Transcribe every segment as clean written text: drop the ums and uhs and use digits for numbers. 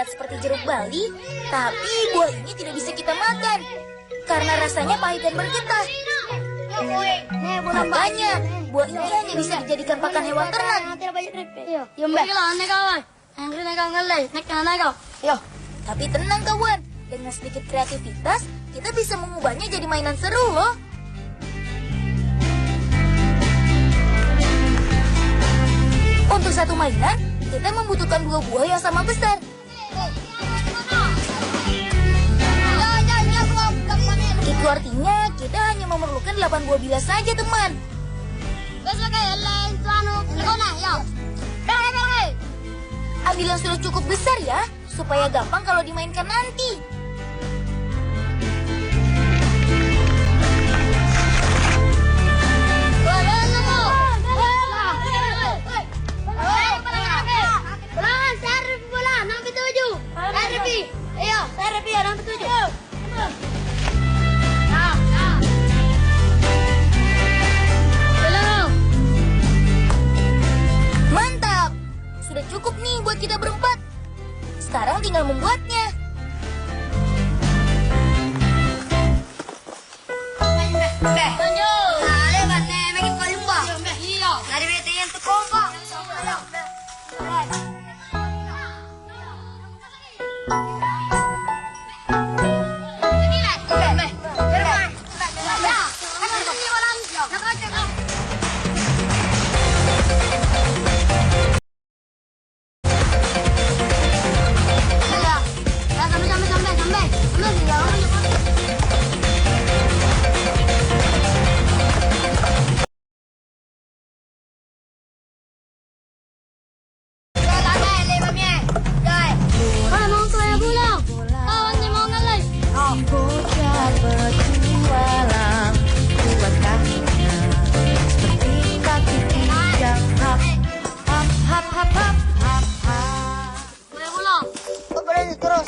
seperti jeruk bali, tapi buah ini tidak bisa kita makan karena rasanya pahit dan bergetah. Makanya buah ini hanya bisa dijadikan pakan hewan ternak. Tapi tenang kawan, dengan sedikit kreativitas kita bisa mengubahnya jadi mainan seru loh. Untuk satu mainan, kita membutuhkan dua buah yang sama besar. Itu artinya kita hanya memerlukan 8 buah bilah saja, teman. Ambil yang sudah cukup besar ya, supaya gampang kalau dimainkan nanti. Mantap! Sudah cukup nih buat kita berempat. Sekarang tinggal membuatnya.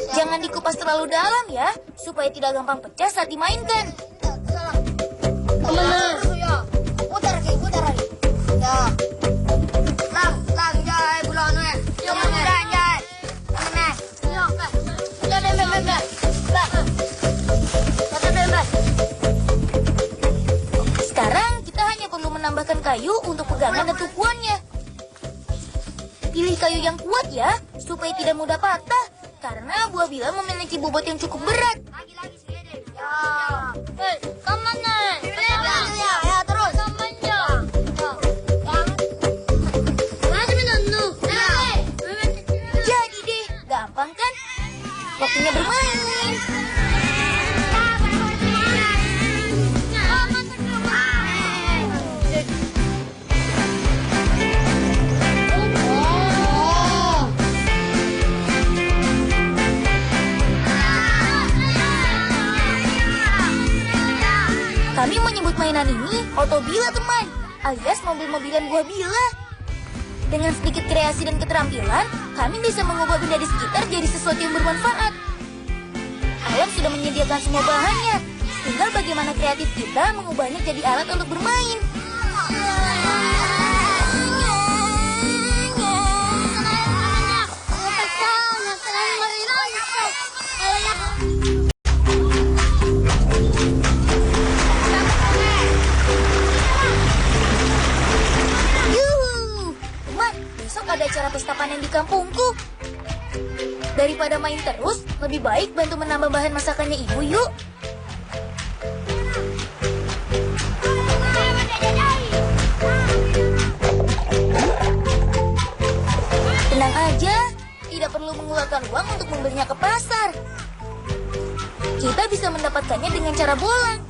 Jangan dikupas terlalu dalam ya, supaya tidak gampang pecah saat dimainkan. Sekarang kita hanya perlu menambahkan kayu untuk pegangan dan tumpuannya. Pilih kayu yang kuat ya, supaya tidak mudah patah. Karena buah bilah memiliki bobot yang cukup berat. Jadi deh, gampang kan? Waktunya bermain. Kami menyebut mainan ini otobila, teman, alias mobil-mobilan buah bilah. Dengan sedikit kreasi dan keterampilan, kami bisa mengubah benda di sekitar jadi sesuatu yang bermanfaat. Alam sudah menyediakan semua bahannya, tinggal bagaimana kreatif kita mengubahnya jadi alat untuk bermain. Ada acara pesta panen di kampungku. Daripada main terus, lebih baik bantu menambah bahan masakannya ibu yuk. Tenang aja, tidak perlu mengeluarkan uang untuk membelinya ke pasar. Kita bisa mendapatkannya dengan cara bolang.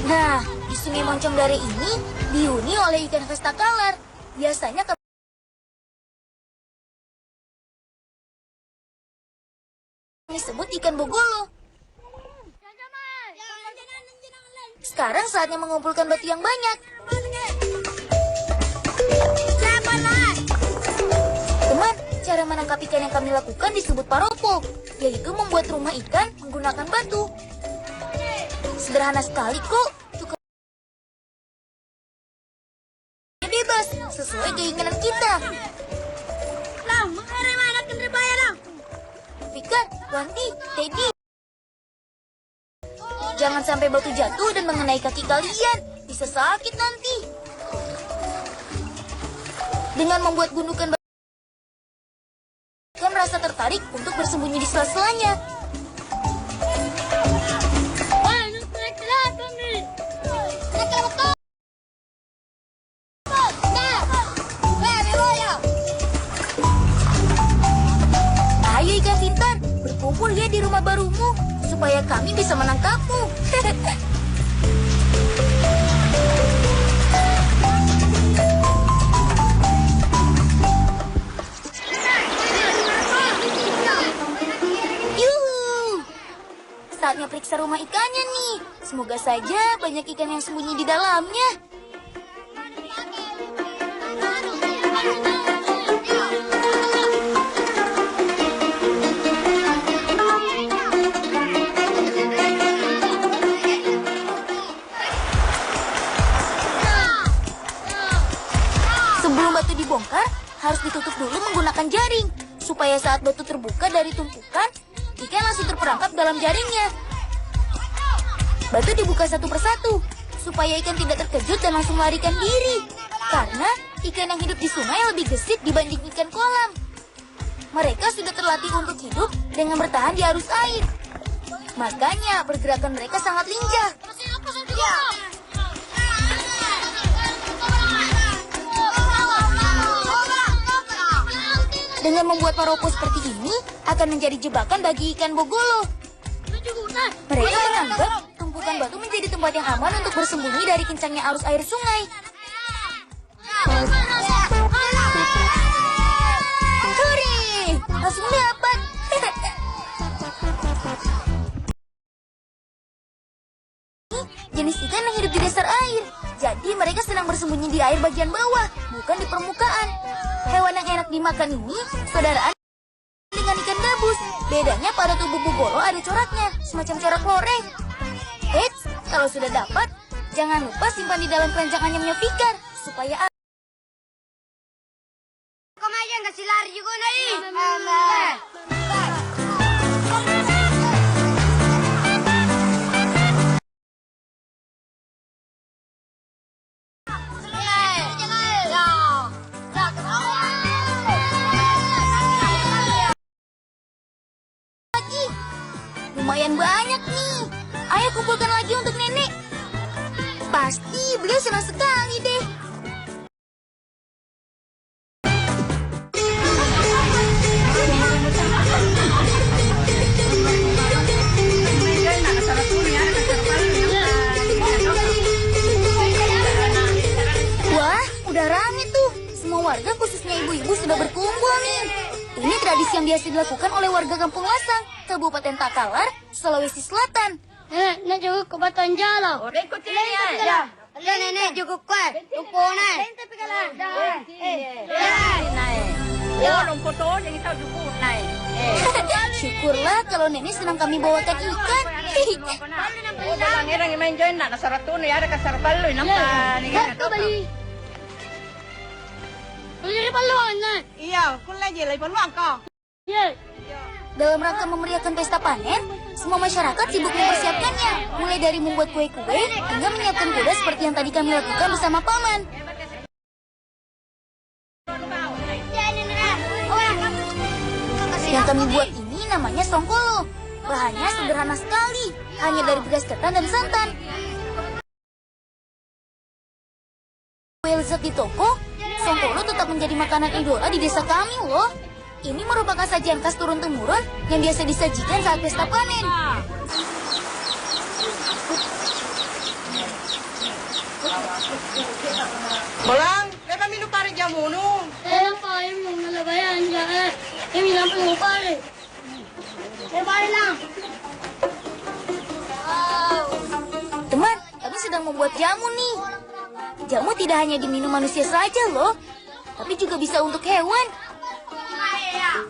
Nah, di Sungai Moncongdare ini dihuni oleh ikan Vesta Kalar. Biasanya disebut ikan bogolo. Sekarang saatnya mengumpulkan batu yang banyak. Teman, cara menangkap ikan yang kami lakukan disebut paropo, yaitu membuat rumah ikan menggunakan batu. Sederhana sekali kok. Bebas, sesuai keinginan kita. Fikar, Wanti, Teddy. Jangan sampai batu jatuh dan mengenai kaki kalian. Bisa sakit nanti. Dengan membuat gundukan batu, kalian merasa tertarik untuk bersembunyi di sela-selanya. Ayo ikan pintar, berkumpul ya di rumah barumu, supaya kami bisa menangkapmu. Yuhu! Saatnya periksa rumah ikannya nih. Semoga saja banyak ikan yang sembunyi di dalamnya. Sebelum batu dibongkar, harus ditutup dulu menggunakan jaring, supaya saat batu terbuka dari tumpukan, ikan langsung terperangkap dalam jaringnya. Batu dibuka satu persatu, supaya ikan tidak terkejut dan langsung melarikan diri. Karena ikan yang hidup di sungai lebih gesit dibanding ikan kolam. Mereka sudah terlatih untuk hidup dengan bertahan di arus air. Makanya pergerakan mereka sangat lincah. Dengan membuat paropo seperti ini akan menjadi jebakan bagi ikan bogolo. Mereka menganggap tumpukan batu menjadi tempat yang aman untuk bersembunyi dari kencangnya arus air sungai. Hore! Langsung dapat. Jenis ikan yang hidup di dasar air. Jadi mereka sedang bersembunyi di air bagian bawah, bukan di permukaan. Hewan yang enak dimakan ini saudaraan dengan ikan gabus. Bedanya pada tubuh bogolo ada coraknya, semacam corak loreng. Eits, kalau sudah dapat, jangan lupa simpan di dalam keranjang ayamnya Fikar, supaya Kemayan kasih lari juga nih. lumayan banyak nih. Ayo kumpulkan lagi untuk nenek. Pasti beliau senang sekali deh. Wah, udah rame tuh. Semua warga khususnya ibu-ibu sudah berkumpul nih. Ini tradisi yang biasa dilakukan oleh warga Kampung Lasang, Kabupaten Takalar, Sulawesi Selatan. Nenek juga ke Batuan Jalo. Ya. Nenek juga kuat. Tuponan. Syukurlah kalau nenek senang kami bawakan ikan. Dalam rangka memeriahkan pesta panen, semua masyarakat sibuk mempersiapkannya, mulai dari membuat kue-kue hingga menyiapkan kuda seperti yang tadi kami lakukan bersama paman. Yang kami buat ini namanya songkolo. Bahannya sederhana sekali, hanya dari beras ketan dan santan. Kue lezat di toko, songkolo tetap menjadi makanan idola di desa kami loh. Ini merupakan sajian khas turun-temurun yang biasa disajikan saat pesta panen. Bolang, beba minum pare jamu nu. Pare mo nalabayan ya. Kami namping mo pare. Pare lang. Teman, kami sedang membuat jamu nih. Jamu tidak hanya diminum manusia saja loh, tapi juga bisa untuk hewan.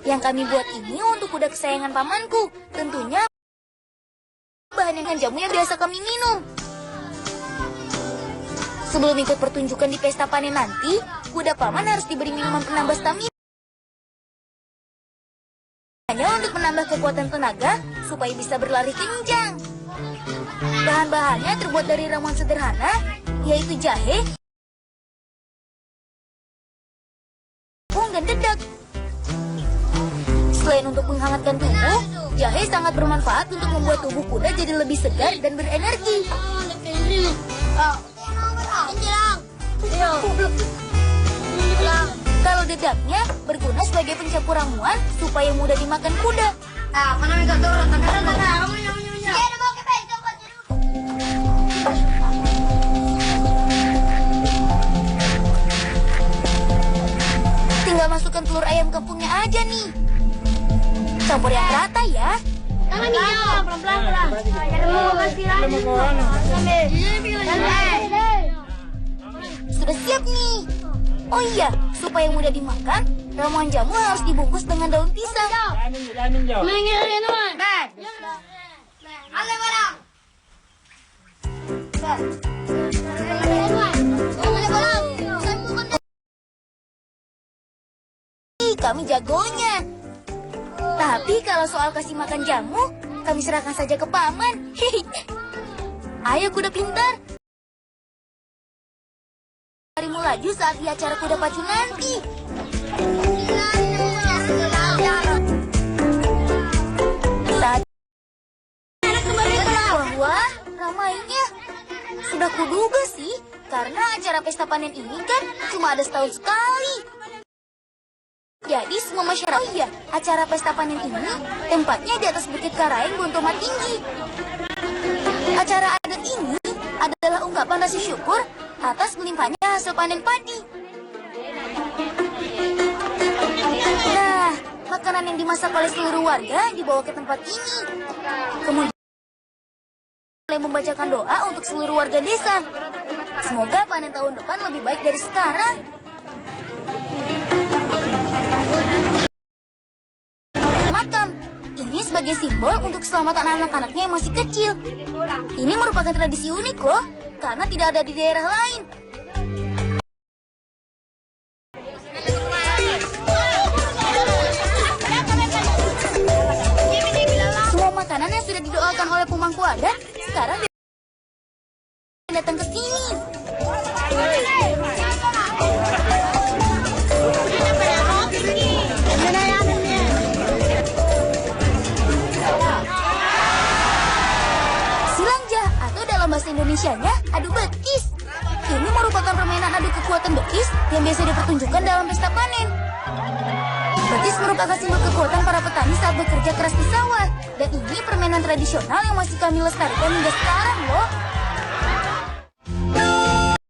Yang kami buat ini untuk kuda kesayangan pamanku. Tentunya bahan yang jamu yang biasa kami minum. Sebelum ikut pertunjukan di pesta panen nanti, kuda paman harus diberi minuman penambah stamina Gunanya untuk menambah kekuatan tenaga supaya bisa berlari kencang. Bahan-bahannya terbuat dari ramuan sederhana, yaitu jahe, tepung, dan dedak. Selain untuk menghangatkan tubuh, jahe sangat bermanfaat untuk membuat tubuh kuda jadi lebih segar dan berenergi. Kalau dedaknya berguna sebagai pencampur ramuan supaya mudah dimakan kuda. Tinggal masukkan telur ayam kampungnya aja nih. Campur yang rata ya. Sudah siap nih. Oh iya, supaya mudah dimakan, ramuan jamu harus dibungkus dengan daun pisang. Kami jagonya. Tapi kalau soal kasih makan jamu, kami serahkan saja ke paman. Ayo kuda pintar. Harimu laju saat di acara kuda pacu nanti. Saat wah, ramainya. Sudah kuduga sih, karena acara pesta panen ini kan cuma ada setahun sekali. Jadi semua masyarakat, oh iya, acara pesta panen ini tempatnya di atas Bukit Karaeng Bontomat Tinggi. Acara adat ini adalah ungkapan rasa syukur atas melimpahnya hasil panen padi. Nah, makanan yang dimasak oleh seluruh warga dibawa ke tempat ini. Kemudian mulai membacakan doa untuk seluruh warga desa. Semoga panen tahun depan lebih baik dari sekarang. Makam ini sebagai simbol untuk keselamatan anak-anaknya yang masih kecil. Ini merupakan tradisi unik loh, karena tidak ada di daerah lain. Semua makanan yang sudah didoakan oleh pemangku adat sekarang datang ke sini. Silangjah atau dalam bahasa Indonesianya adu betis. Ini merupakan permainan adu kekuatan betis yang biasa dipertunjukkan dalam pesta panen. Betis merupakan simbol kekuatan para petani saat bekerja keras di sawah. Dan ini permainan tradisional yang masih kami lestarikan hingga sekarang loh.